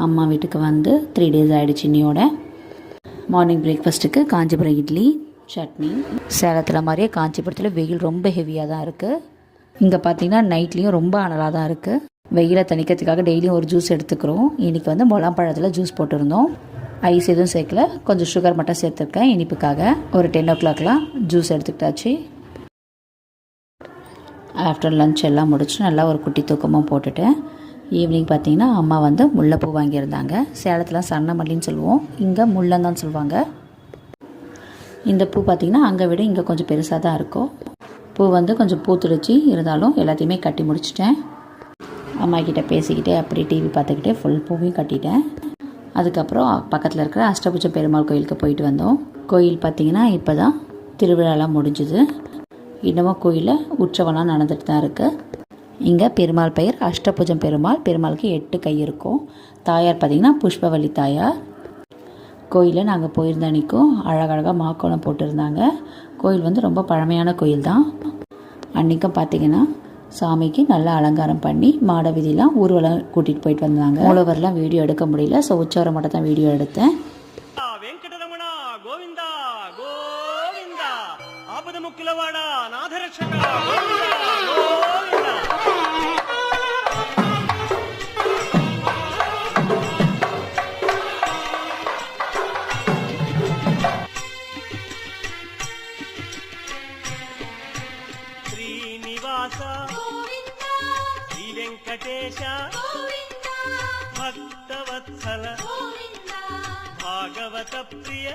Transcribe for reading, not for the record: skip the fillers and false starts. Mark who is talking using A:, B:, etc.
A: அம்மா வீட்டுக்கு வந்து 3 days ஆகிடுச்சு இன்னையோட. மார்னிங் பிரேக்ஃபாஸ்ட்டுக்கு காஞ்சிபுரம் இட்லி சட்னி. சேலத்தில் மாதிரியே காஞ்சிபுரத்தில் வெயில் ரொம்ப ஹெவியாக தான் இருக்குது. இங்கே பார்த்திங்கன்னா நைட்லேயும் ரொம்ப அனலாக தான் இருக்குது. வெயிலை தணிக்கிறதுக்காக டெய்லியும் ஒரு ஜூஸ் எடுத்துக்கிறோம். இன்றைக்கி வந்து முலாம்பழத்தில் ஜூஸ் போட்டிருந்தோம். ஐஸ் எதுவும் சேர்க்கல, கொஞ்சம் சுகர் மட்டும் சேர்த்துருக்கேன் இனிப்புக்காக. ஒரு 10 o'clockலாம் ஜூஸ் எடுத்துக்கிட்டாச்சு. ஆஃப்டர் லன்ச் எல்லாம் முடிச்சு நல்லா ஒரு குட்டி தூக்கமும் போட்டுட்டேன். ஈவினிங் பார்த்திங்கன்னா அம்மா வந்து முல்லைப்பூ வாங்கியிருந்தாங்க. சேலத்தில் சன்னமல்லின்னு சொல்லுவோம், இங்கே முல்லைன்னு தான் சொல்லுவாங்க. இந்த பூ பார்த்திங்கன்னா அங்கே விட இங்கே கொஞ்சம் பெருசாக தான் இருக்கும். பூ வந்து கொஞ்சம் பூத்துடுச்சு, இருந்தாலும் எல்லாத்தையுமே கட்டி முடிச்சிட்டேன். அம்மா கிட்டே பேசிக்கிட்டே அப்படி டிவி பார்த்துக்கிட்டே ஃபுல் பூவையும் கட்டிட்டேன். அதுக்கப்புறம் பக்கத்தில் இருக்கிற அஷ்டபுஜ பெருமாள் கோயிலுக்கு போயிட்டு வந்தோம். கோயில் பார்த்திங்கன்னா இப்போ தான் திருவிழாலாம் முடிஞ்சுது. இன்னமும் கோயிலில் உற்சவம்லாம் நடந்துட்டு தான் இருக்குது. இங்கே பெருமாள் பெயர் அஷ்டபுஜம் பெருமாள். பெருமாளுக்கு 8 கை இருக்கும். தாயார் பார்த்திங்கன்னா புஷ்பவல்லி தாயார். கோயிலில் நாங்கள் போயிருந்த அன்றைக்கும் அழகழகாக மாக்கோலம் போட்டிருந்தாங்க. கோயில் வந்து ரொம்ப பழமையான கோயில் தான். அன்றைக்கும் பார்த்திங்கன்னா சாமிக்கு நல்லா அலங்காரம் பண்ணி மாட வீதியெலாம் ஊர்வலம் கூட்டிகிட்டு போயிட்டு வந்தாங்க. மூலவர்லாம் வீடியோ எடுக்க முடியல, ஸோ உற்சவரை மட்டும் தான் வீடியோ எடுத்தேன்.
B: श्री वेंकटेश भक्तवत्सल भागवत प्रिय